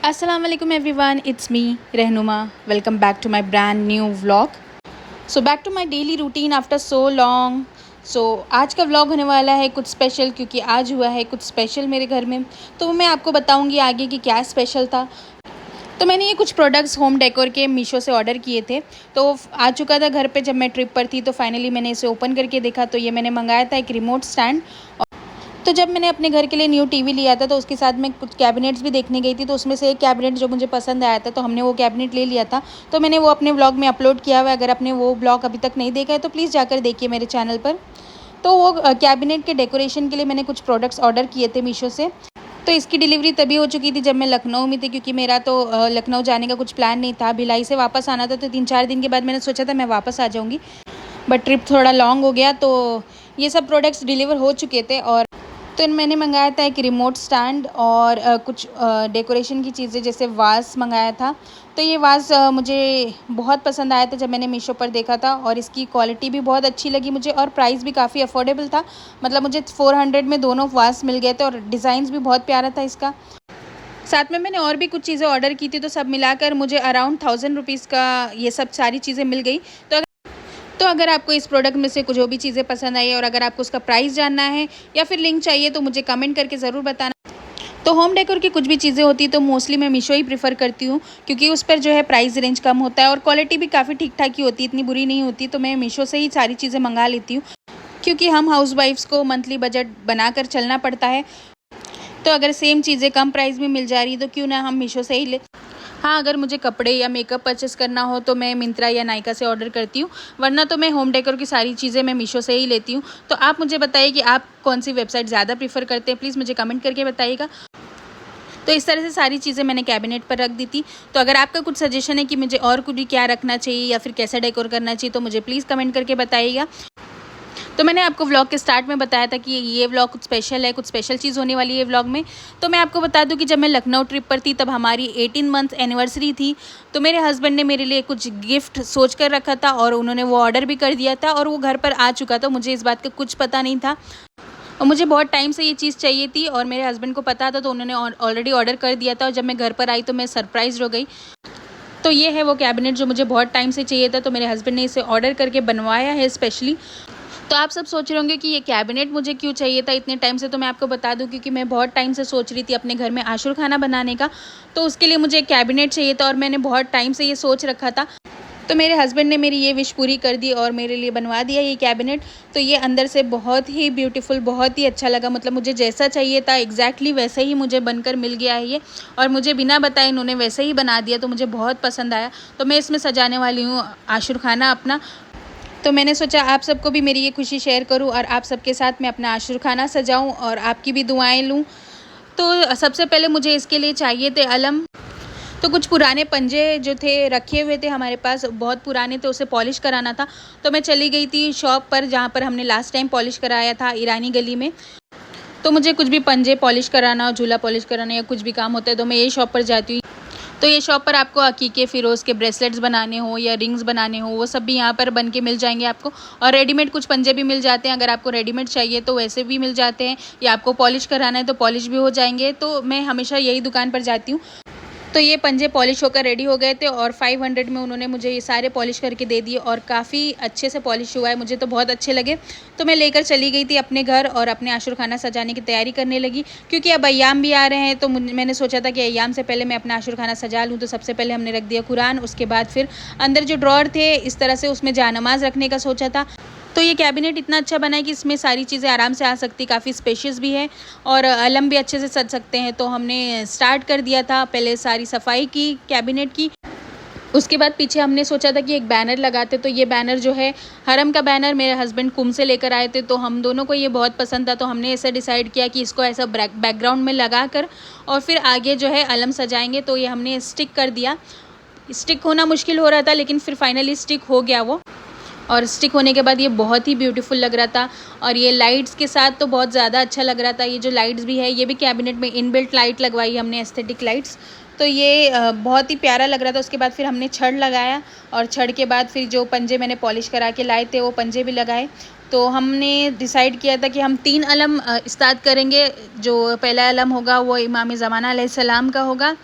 Assalamu alaikum everyone, it's me Rehnuma. Welcome back to my brand new vlog. So back to my daily routine after so long. So आज का vlog होने वाला है कुछ special, क्योंकि आज हुआ है कुछ स्पेशल मेरे घर में, तो मैं आपको बताऊंगी आगे कि क्या स्पेशल था। तो मैंने ये कुछ प्रोडक्ट्स होम डेकोर के मीशो से ऑर्डर किए थे, तो आ चुका था घर पे जब मैं ट्रिप पर थी। तो फाइनली मैंने इसे ओपन करके देखा, तो ये मैंने मंगाया था एक रिमोट स्टैंड। तो जब मैंने अपने घर के लिए न्यू टीवी लिया था, तो उसके साथ मैं कुछ कैबिनेट्स भी देखने गई थी, तो उसमें से एक कैबिनेट जो मुझे पसंद आया था, तो हमने वो कैबिनेट ले लिया था। तो मैंने वो अपने व्लॉग में अपलोड किया हुआ है। अगर आपने वो व्लॉग अभी तक नहीं देखा है तो प्लीज़ जाकर देखिए मेरे चैनल पर। तो वो कैबिनेट के डेकोरेशन के लिए मैंने कुछ प्रोडक्ट्स ऑर्डर किए थे मीशो से। तो इसकी डिलीवरी तभी हो चुकी थी जब मैं लखनऊ में थी, क्योंकि मेरा तो लखनऊ जाने का कुछ प्लान नहीं था, भिलाई से वापस आना था। तो 3-4 दिन के बाद मैंने सोचा था मैं वापस आ जाऊँगी, बट ट्रिप थोड़ा लॉन्ग हो गया। तो ये सब प्रोडक्ट्स डिलीवर हो चुके थे। और तो मैंने मंगाया था एक रिमोट स्टैंड और कुछ डेकोरेशन की चीज़ें, जैसे वास मंगाया था। तो ये वास मुझे बहुत पसंद आया था जब मैंने मीशो पर देखा था, और इसकी क्वालिटी भी बहुत अच्छी लगी मुझे, और प्राइस भी काफ़ी अफोर्डेबल था। मतलब मुझे 400 में दोनों वास मिल गए थे, और डिज़ाइंस भी बहुत प्यारा था इसका। साथ में मैंने और भी कुछ चीज़ें ऑर्डर की थी, तो सब मिलाकर मुझे अराउंड 1000 रुपीज़ का ये सब सारी चीज़ें मिल गई। तो अगर आपको इस प्रोडक्ट में से कुछ जो भी चीज़ें पसंद आई, और अगर आपको उसका प्राइस जानना है या फिर लिंक चाहिए, तो मुझे कमेंट करके ज़रूर बताना। तो होम डेकोर की कुछ भी चीज़ें होती तो मोस्टली मैं मीशो ही प्रेफर करती हूँ, क्योंकि उस पर जो है प्राइस रेंज कम होता है और क्वालिटी भी काफ़ी ठीक ठाक ही होती है, इतनी बुरी नहीं होती। तो मैं मीशो से ही सारी चीज़ें मंगा लेती हूँ, क्योंकि हम हाउसवाइफ्स को मंथली बजट बनाकर चलना पड़ता है। तो अगर सेम चीज़ें कम प्राइस में मिल जा रही तो क्यों ना हम मीशो से ही ले। हाँ, अगर मुझे कपड़े या मेकअप परचेस करना हो तो मैं मिंत्रा या नायका से ऑर्डर करती हूँ, वरना तो मैं होम डेकोर की सारी चीज़ें मैं मीशो से ही लेती हूँ। तो आप मुझे बताइए कि आप कौन सी वेबसाइट ज़्यादा प्रीफर करते हैं, प्लीज़ मुझे कमेंट करके बताइएगा। तो इस तरह से सारी चीज़ें मैंने कैबिनेट पर रख दी थी। तो अगर आपका कुछ सजेशन है कि मुझे और कुछ भी क्या रखना चाहिए या फिर कैसा डेकोर करना चाहिए, तो मुझे प्लीज़ कमेंट करके बताइएगा। तो मैंने आपको व्लॉग के स्टार्ट में बताया था कि ये व्लॉग कुछ स्पेशल है, कुछ स्पेशल चीज़ होने वाली है व्लॉग में। तो मैं आपको बता दूं कि जब मैं लखनऊ ट्रिप पर थी, तब हमारी 18 मंथ एनिवर्सरी थी। तो मेरे हस्बैंड ने मेरे लिए कुछ गिफ्ट सोच कर रखा था, और उन्होंने वो ऑर्डर भी कर दिया था, और वो घर पर आ चुका था। मुझे इस बात का कुछ पता नहीं था, और मुझे बहुत टाइम से ये चीज़ चाहिए थी, और मेरे हस्बैंड को पता था, तो उन्होंने ऑलरेडी ऑर्डर कर दिया था। और जब मैं घर पर आई तो मैं सरप्राइज हो गई। तो ये है वो कैबिनेट जो मुझे बहुत टाइम से चाहिए था, तो मेरे हस्बैंड ने इसे ऑर्डर करके बनवाया है स्पेशली। तो आप सब सोच रहे होंगे कि ये कैबिनेट मुझे क्यों चाहिए था इतने टाइम से। तो मैं आपको बता दूं, क्योंकि मैं बहुत टाइम से सोच रही थी अपने घर में आशुर खाना बनाने का, तो उसके लिए मुझे एक कैबिनेट चाहिए था, और मैंने बहुत टाइम से ये सोच रखा था। तो मेरे हस्बैंड ने मेरी ये विश पूरी कर दी और मेरे लिए बनवा दिया ये कैबिनेट। तो ये अंदर से बहुत ही ब्यूटीफुल, बहुत ही अच्छा लगा। मतलब मुझे जैसा चाहिए था एग्जैक्टली वैसा ही मुझे बनकर मिल गया है ये, और मुझे बिना बताए इन्होंने वैसे ही बना दिया, तो मुझे बहुत पसंद आया। तो मैं इसमें सजाने वाली हूँ आशुर खाना अपना। तो मैंने सोचा आप सबको भी मेरी ये खुशी शेयर करूं, और आप सबके साथ मैं अपना आशुर खाना सजाऊं और आपकी भी दुआएं लूं। तो सबसे पहले मुझे इसके लिए चाहिए थे अलम। तो कुछ पुराने पंजे जो थे रखे हुए थे हमारे पास, बहुत पुराने थे, उसे पॉलिश कराना था। तो मैं चली गई थी शॉप पर जहाँ पर हमने लास्ट टाइम पॉलिश कराया था, ईरानी गली में। तो मुझे कुछ भी पंजे पॉलिश कराना, झूला पॉलिश कराना, या कुछ भी काम होता है तो मैं यही शॉप पर जाती हूँ। तो ये शॉप पर आपको अकीके फ़िरोज़ के ब्रेसलेट्स बनाने हो या रिंग्स बनाने हो, वो सब भी यहाँ पर बन के मिल जाएंगे आपको। और रेडीमेड कुछ पंजे भी मिल जाते हैं, अगर आपको रेडीमेड चाहिए तो वैसे भी मिल जाते हैं, या आपको पॉलिश कराना है तो पॉलिश भी हो जाएंगे। तो मैं हमेशा यही दुकान पर जाती हूँ। तो ये पंजे पॉलिश होकर रेडी हो गए थे, और 500 में उन्होंने मुझे ये सारे पॉलिश करके दे दिए, और काफ़ी अच्छे से पॉलिश हुआ है, मुझे तो बहुत अच्छे लगे। तो मैं लेकर चली गई थी अपने घर, और अपने आशुर खाना सजाने की तैयारी करने लगी, क्योंकि अब अय्याम भी आ रहे हैं। तो मैंने सोचा था कि अय्याम से पहले मैं अपना आशुर खाना सजा लूँ। तो सबसे पहले हमने रख दिया कुरान, उसके बाद फिर अंदर जो ड्रॉर थे इस तरह से, उसमें जानमाज रखने का सोचा था। तो ये कैबिनेट इतना अच्छा बना है कि इसमें सारी चीज़ें आराम से आ सकती, काफ़ी स्पेशियस भी है, और अलम भी अच्छे से सज सकते हैं। तो हमने स्टार्ट कर दिया था, पहले सारी सफाई की कैबिनेट की। उसके बाद पीछे हमने सोचा था कि एक बैनर लगाते। तो ये बैनर जो है हरम का बैनर मेरे हस्बैंड कुम से लेकर आए थे, तो हम दोनों को ये बहुत पसंद था। तो हमने ऐसा डिसाइड किया कि इसको ऐसा बैकग्राउंड में लगा कर और फिर आगे जो है अलम सजाएंगे। तो ये हमने स्टिक कर दिया। स्टिक होना मुश्किल हो रहा था, लेकिन फिर फाइनली स्टिक हो गया वो, और स्टिक होने के बाद ये बहुत ही ब्यूटीफुल लग रहा था। और ये लाइट्स के साथ तो बहुत ज़्यादा अच्छा लग रहा था। ये जो लाइट्स भी है, ये भी कैबिनेट में इनबिल्ट लाइट लगवाई हमने, एस्थेटिक लाइट्स। तो ये बहुत ही प्यारा लग रहा था। उसके बाद फिर हमने छड़ लगाया, और छड़ के बाद फिर जो पंजे मैंने पॉलिश करा के लाए थे वो पंजे भी लगाए। तो हमने डिसाइड किया था कि हम 3 अलम स्टार्ट करेंगे। जो पहला अलम होगा वो इमाम ज़माना अलैहिस्सलाम का होगा,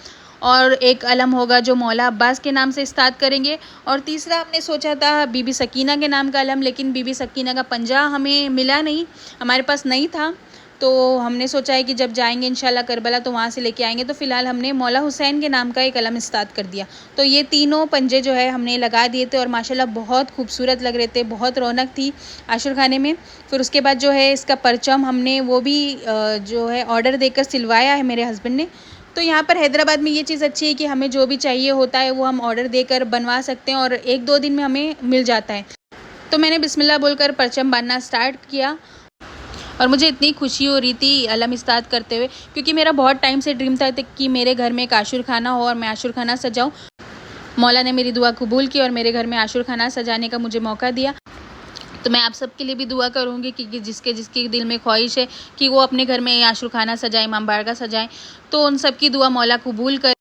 और एक अलम होगा जो मौला अब्बास के नाम से स्टार्ट करेंगे। और तीसरा हमने सोचा था बीबी सकीना के नाम का अलम, लेकिन बीबी सकीना का पंजा हमें मिला नहीं, हमारे पास नहीं था। तो हमने सोचा है कि जब जाएंगे इंशाल्लाह करबला तो वहाँ से लेके आएंगे। तो फ़िलहाल हमने मौला हुसैन के नाम का एक अलम स्टार्ट कर दिया। तो ये तीनों पंजे जो है हमने लगा दिए थे और माशाल्लाह बहुत खूबसूरत लग रहे थे, बहुत रौनक थी आशुर खाने में। फिर उसके बाद जो है इसका परचम हमने वो भी जो है ऑर्डर देकर सिलवाया है मेरे हस्बैंड ने। तो यहाँ पर हैदराबाद में ये चीज़ अच्छी है कि हमें जो भी चाहिए होता है वो हम ऑर्डर देकर बनवा सकते हैं और 1-2 दिन में हमें मिल जाता है। तो मैंने बिस्मिल्लाह बोलकर परचम बांधना स्टार्ट किया और मुझे इतनी खुशी हो रही थी अलम स्टार्ट करते हुए, क्योंकि मेरा बहुत टाइम से ड्रीम था कि मेरे घर में एक आशुर खाना हो और मैं आशुर खाना सजाऊँ। मौला ने मेरी दुआ कबूल की और मेरे घर में आशुर खाना सजाने का मुझे मौका दिया। तो मैं आप सबके लिए भी दुआ करूँगी कि जिसके जिसके दिल में ख्वाहिश है कि वो अपने घर में आशुर खाना सजाए, इमाम बारगाह सजाएँ, तो उन सब की दुआ मौला कबूल करे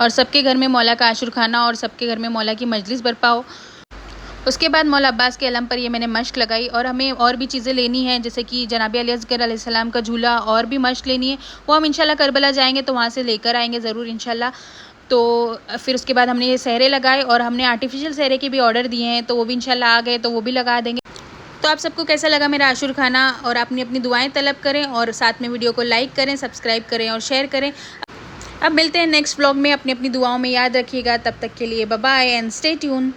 और सबके घर में मौला का आशुर खाना और सबके घर में मौला की मजलिस बरपा हो। उसके बाद मौला अब्बास के अलम पर ये मैंने मश्क लगाई और हमें और भी चीज़ें लेनी है, जैसे कि जनाब अली असगर अलैहिस्सलाम का झूला और भी मश्क लेनी है, वो हम इंशाल्लाह करबला जाएंगे तो वहाँ से लेकर आएंगे ज़रूर इंशाल्लाह। तो फिर उसके बाद हमने ये सहरे लगाए और हमने आर्टिफिशियल सहरे के भी ऑर्डर दिए हैं, तो वो भी इंशाल्लाह आ गए तो वो भी लगा देंगे। तो आप सबको कैसा लगा मेरा आशुर खाना, और अपनी अपनी दुआएं तलब करें और साथ में वीडियो को लाइक करें, सब्सक्राइब करें और शेयर करें। अब मिलते हैं नेक्स्ट व्लॉग में, अपनी अपनी दुआओं में याद रखिएगा। तब तक के लिए bye bye and stay tune.